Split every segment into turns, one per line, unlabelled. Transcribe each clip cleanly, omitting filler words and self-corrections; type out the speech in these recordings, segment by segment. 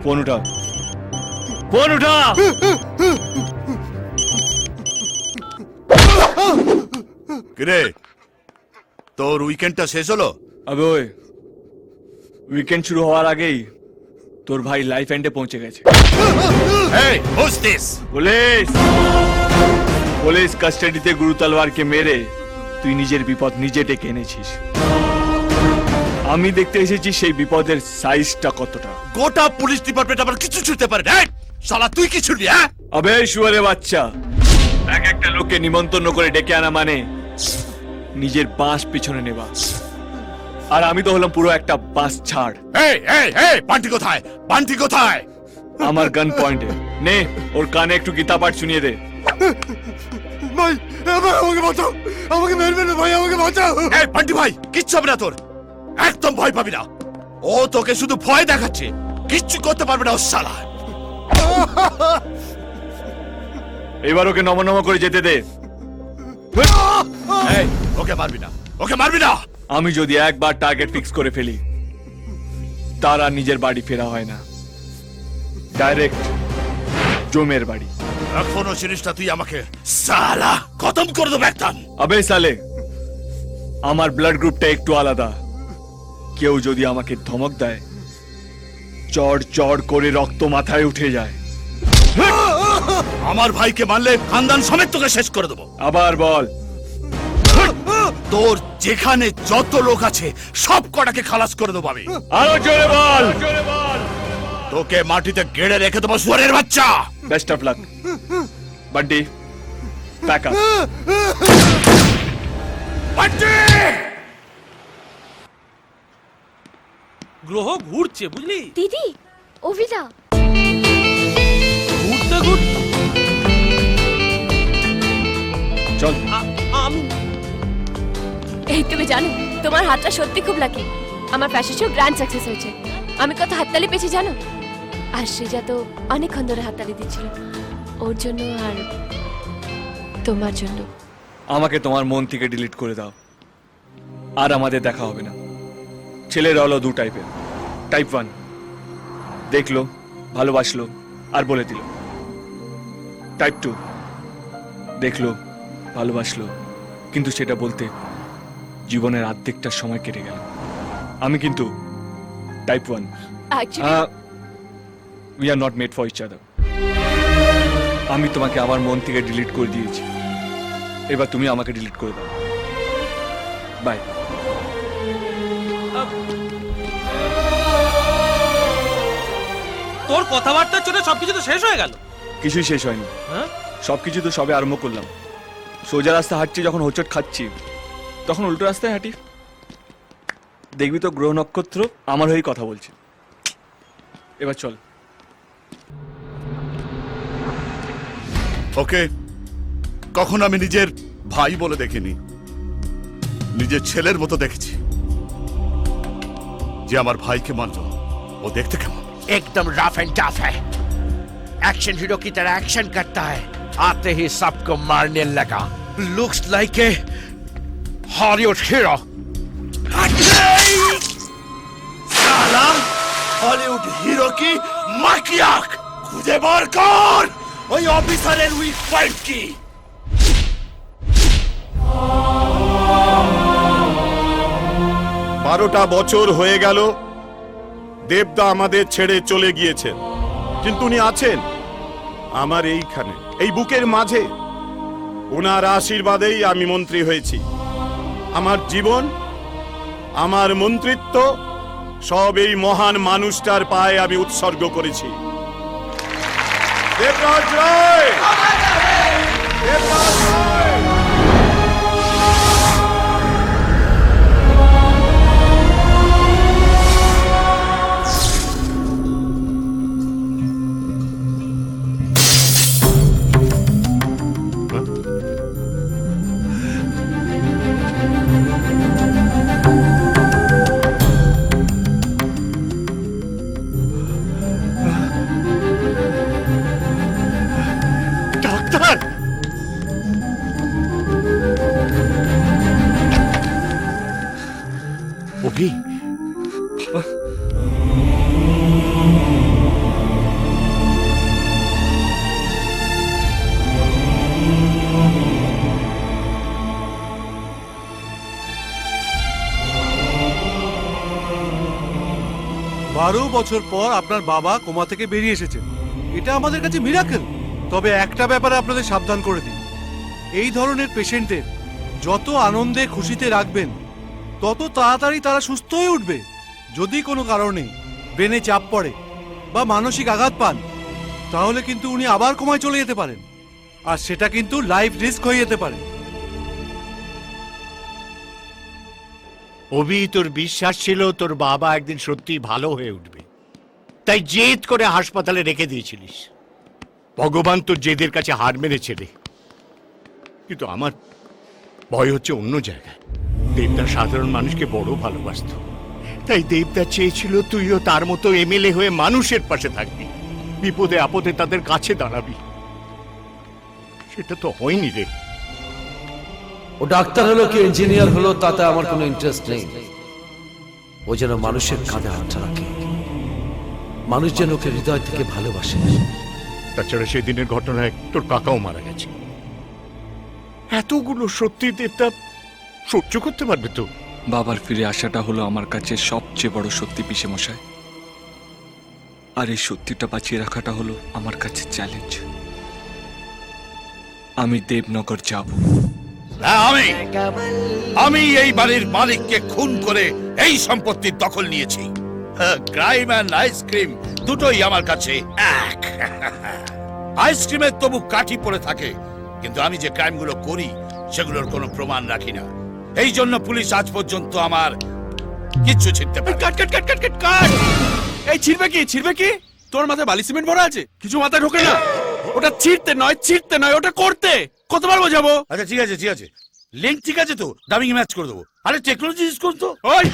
Phone উঠা, phone উঠা।
কিরে, তোর উইকেন্ডটা শেষ হলো?
আবে ওই উইকেন্ড শুরু হওয়ার আগেই তোর ভাই লাইফ এন্ডে পৌঁছে গেছে।
Hey, who's this?
Police, police কাস্টাডিতে গুরু তলোয়ারকে মেরে তুই নিজের বিপদ নিজে ডেকে এনেছিস। আমি দেখতে এসেছি সেই বিপদের সাইজটা কতটা।
গোটা পুলিশ ডিপার্টমেন্ট আবার কিছু ছুটতে পারে না। শালা তুই কি ছুটলি? হ্যাঁ,
আবে শুয়ারে বাচ্চা, এক একটা লোককে নিমন্ত্রণ করে ডেকে আনা মানে নিজের বাঁশ পিছনে নেবা। আর আমি তো হলাম পুরো একটা বাস ছাড়।
এই এই এই, বান্টি কোথায়? বান্টি কোথায়?
আমার গান পয়েন্টে নে, ওর কানে একটু গীতা পাঠ শুনিয়ে দে।
ভাই আমাকে বাঁচাও, আমাকে মেরবেন না ভাই, আমাকে বাঁচাও।
এই বান্টি ভাই, কিচ্ছু হবে না তোর, একদম ভয় পাবি না। ও তোকে শুধু ভয় দেখাচ্ছে, কিচ্ছু করতে পারবে না ও শালা।
এবার ওকে নম নম করে যেতে দে।
এই, ওকে মারবি না, ওকে মারবি না।
আমি যদি একবার টার্গেট ফিক্স করে ফেলি, তার আর নিজের বাড়ি ফেরা হয় না, ডাইরেক্ট জমের বাড়ি।
এখনো জিনিসটা তুই আমাকে শালা খতম করে দেবো একদম।
আবে সালে, আমার ব্লাড গ্রুপটা একটু আলাদা। কেউ যদি আমাকে ধমক দেয়, চড় চড় করে রক্ত মাথায় উঠে যায়।
আমার ভাইকে মারলে খানদান সমেত তোকে শেষ করে দেবো।
আবার বল।
তোর যেখানে যত লোক আছে সব কটাকে খালাস করে দেবো আমি।
আরো জোরে বল।
তোকে মাটিতে গেড়ে রেখে দেবো শুয়ারের বাচ্চা।
Best of luck Bunty, pack up.
Bunty!
গ্রহ ঘুরছে বুঝলি,
দিদি, অভিলা,
ঘুরতে ঘুরতে
চল।
আমি
এই তুমি জানো তোমার হাতটা সত্যি খুব লাকি। আমার ফ্যাশন শো গ্র্যান্ড সাকসেস হয়েছে। আমি কত হাততালি পেয়েছি জানো? আর সৃজা তো অনেকক্ষণ ধরে হাততালি দিচ্ছিল, ওর জন্য আর তোমার জন্য।
আমাকে তোমার মন থেকে ডিলিট করে দাও, আর আমাদের দেখা হবে না। ছেলেরা হলো দু টাইপের। টাইপ 1 দেখলো, ভালোবাসলো আর বলে দিল। টাইপ 2 দেখলো, ভালোবাসলো, কিন্তু সেটা বলতে জীবনের অর্ধেকটা সময় কেটে গেল। আমি কিন্তু type 1।
Actually
we are not made for each other. আমি তোমাকে আমার মন থেকে ডিলিট করে দিয়েছি, এবার তুমি আমাকে ডিলিট করে দাও। বাই।
তোর কথাবার্তার জন্য সবকিছু তো শেষ হয়ে গেল।
কিছুই শেষ হয়নি,
হ্যাঁ,
সবকিছু তো সবে আরম্ভ করলাম। সোজা রাস্তা হাঁটছি, যখন হোঁচট খাচ্ছি তখন উল্টো রাস্তায় হাঁটি। দেখবি তো গ্রহ নক্ষত্র আমার হয়েই কথা বলছে। এবার চল।
ওকে, কখন আমি নিজের ভাই বলে দেখিনি, নিজের ছেলের মতো দেখেছি। যে আমার ভাইকে মারলো, ও দেখতে কেমন?
एकदम रफ एंड टफ है। एक्शन हीरो की तरह एक्शन करता है, आते ही सबको मारने लगा। Looks like a Hollywood hero.
साला हॉलीवुड हिरो की मां की आंख खुदे बार कौन? ওই অফিসারের উইক পয়েন্ট কি?
12টা বছর হয়ে গেল দেবদা আমাদের ছেড়ে চলে গিয়েছেন, কিন্তু উনি আছেন আমার এইখানে, এই বুকের মাঝে। ওনার আশীর্বাদেই আমি মন্ত্রী হয়েছি। আমার জীবন, আমার মন্ত্রিত্ব সব এই মহান মানুষটার পায়ে আমি উৎসর্গ করেছি। দেবরাজ রায়! দেবরাজ রায়!
ডাক্তার!
अभी
12 বছর পর আপনার বাবা কোমা থেকে বেরিয়ে এসেছেন, এটা আমাদের কাছে মিরাকেল। তবে একটা ব্যাপারে আপনাদের সাবধান করে দিই, এই ধরনের পেশেন্টদের যত আনন্দে খুশিতে রাখবেন তত তাড়াতাড়ি তারা সুস্থ হয়ে উঠবে। যদি কোনো কারণে ব্রেনে চাপ পড়ে বা মানসিক আঘাত পান, তাহলে কিন্তু উনি আবার কোমায় চলে যেতে পারেন, আর সেটা কিন্তু লাইফ রিস্ক হয়ে যেতে পারে।
অভি, তোর বিশ্বাস ছিল তোর বাবা একদিন সত্যি ভালো হয়ে উঠবে, তাই জেদ করে হাসপাতালে রেখে দিয়েছিলিস। ভগবান তোর জেদের কাছে হার মেরেছে রে। কিন্তু আমার ভয় হচ্ছে অন্য জায়গায়। দেবদা সাধারণ মানুষকে বড় ভালোবাসতো, তাই দেবদা চেয়েছিল তুইও তার মতো এমএলএ হয়ে মানুষের পাশে থাকবি, বিপদে আপদে তাদের কাছে দাঁড়াবি। সেটা তো হয়নি রে।
ও ডাক্তার হলো কি ইঞ্জিনিয়ার হলো তাতে আমার কোনো ইন্টারেস্ট নেই। ও যেন মানুষের কাঁধে হাতটা রাখে, মানুষ যেন ওকে হৃদয় থেকে ভালোবাসে।
তাছাড়া সেদিনের ঘটনায় তোর কাকাও মারা গেছে। এতগুলো সত্যি দেবতা সহ্য করতে পারবে তো?
বাবার ফিরে আসাটা হলো আমার কাছে সবচেয়ে বড় সত্যি পিসে মশাই, আর এই সত্যিটা বাঁচিয়ে রাখাটা হলো আমার কাছে চ্যালেঞ্জ। আমি দেবনগর যাব।
হ্যাঁ, আমি এই বাড়ির মালিককে খুন করে এই সম্পত্তির দখল নিয়েছি। ক্রাইম অ্যান্ড আইসক্রিম দুটোই আমার কাছে এক। আইসক্রিমের তবু কাঠি পড়ে থাকে, কিন্তু আমি যে ক্রাইমগুলো করি সেগুলোর কোনো প্রমাণ রাখি না। এই জন্য পুলিশ আজ পর্যন্ত আমার কিচ্ছু ছিঁড়তে পারে।
কাট কাট কাট কাট কাট কাট! এই ছিড়বে কি, ছিড়বে কি? তোর মাথায় বালি সিমেন্ট ভরা আছে, কিছু মাথায় ঢোকে না। ওটা ছিড়তে নয়, ওটা করতে। কতবার বোঝাবো?
আচ্ছা ঠিক আছে, লিঙ্ক ঠিক আছে তো, ডাবিং ম্যাচ করে দেবো। আরে টেকনোলজি ইউজ করতো।
ওই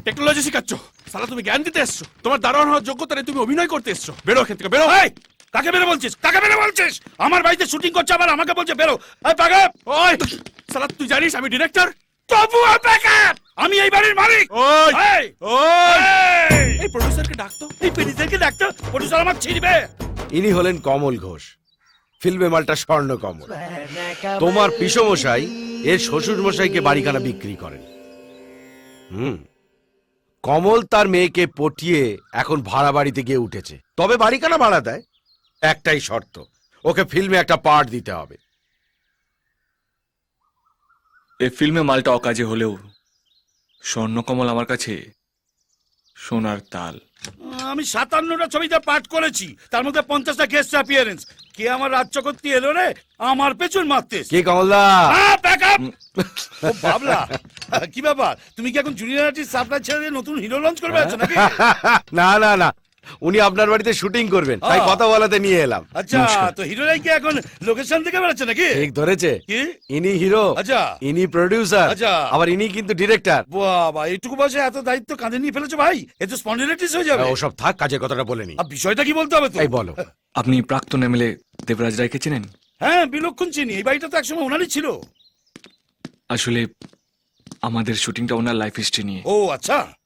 টেকনোলজি শিখাচ্ছ? সালা তুমি জ্ঞান দিতে এসছো? তোমার দারোয়ান হওয়ার যোগ্যতা নেই, তুমি অভিনয় করতে এসছো। বেরো এখান থেকে, বেরো।
এই, কাকে বেরো বলছিস? আমার বাড়িতে শুটিং করছে, আবার আমাকে বলছে বেরো। এই পাগল!
ওই সালা, তুই জানিস আমি ডিরেক্টর?
তবুও ব্যাকআপ! আমি এই বাড়ির মালিক।
ওই
এই,
ওই
এই!
এই প্রডিউসারকে ডাকতো।
এই পেডিদেরকে ডাকতো, প্রডিউসার আমার ছিড়বে।
ইনি হলেন কমল ঘোষ, ফিল্মে মালটা স্বর্ণ কমল। তোমার পিসমশাই এর শ্বশুর মশাইকে বাড়িখানা বিক্রি করেন। কমল তার মেয়েকে পটিয়ে এখন ভাড়া বাড়িতে গিয়ে উঠেছে, তবে বাড়িখানা ভাড়া দেয়। একটাই শর্ত, ওকে ফিল্মে একটা পার্ট দিতে হবে।
এই ফিল্মে মালটা অকাজে হলেও স্বর্ণকমল আমার কাছে সোনার তাল।
আমি 57টা ছবিতে পাঠ করেছি, তার মধ্যে 50টা গেস্ট অ্যাপিয়ারেন্স। কে আমার রাজ্য করতে এলো রে, আমার পেছন মারতে।
কে কমলদা?
ব্যাকআপ! ও বাবলা, কি ব্যাপার? তুমি কি এখন জুনিয়র আর্টিস্ট সাপ্লাই ছেড়ে দিয়ে নতুন হিরো লঞ্চ করবে আছো নাকি?
না না না, উনি আপনার বাড়িতে শুটিং করবেন, তাই কথা বলাতে নিয়ে এলাম।
আচ্ছা, তো হিরোরাই কি এখন লোকেশন থেকে বেরোচ্ছে নাকি?
ঠিক ধরেছে,
কি?
ইনি হিরো,
আচ্ছা।
ইনি প্রডিউসার,
আচ্ছা।
আবার ইনি কিন্তু ডিরেক্টর।
বাবা, এইটুকু বয়সে এত দায়িত্ব কাঁধে নিয়ে ফেলেছো ভাই, এ তো স্পন্ডিলাইটিস হয়ে যাবে।
ওসব থাক, কাজের কথাটা বলে নি।
আর বিষয়টা কি বলতে হবে তো?
এই বলো।
আপনি প্রাক্তন এমএলএ দেবরাজ রায়কে চেনেন?
হ্যাঁ, বিলক্ষণ চিনি। এই বাড়িটা তো একসময় ওনারই ছিল।
আসলে আমাদের শুটিংটা ওনার লাইফ হিস্ট্রি নিয়ে।
ও আচ্ছা।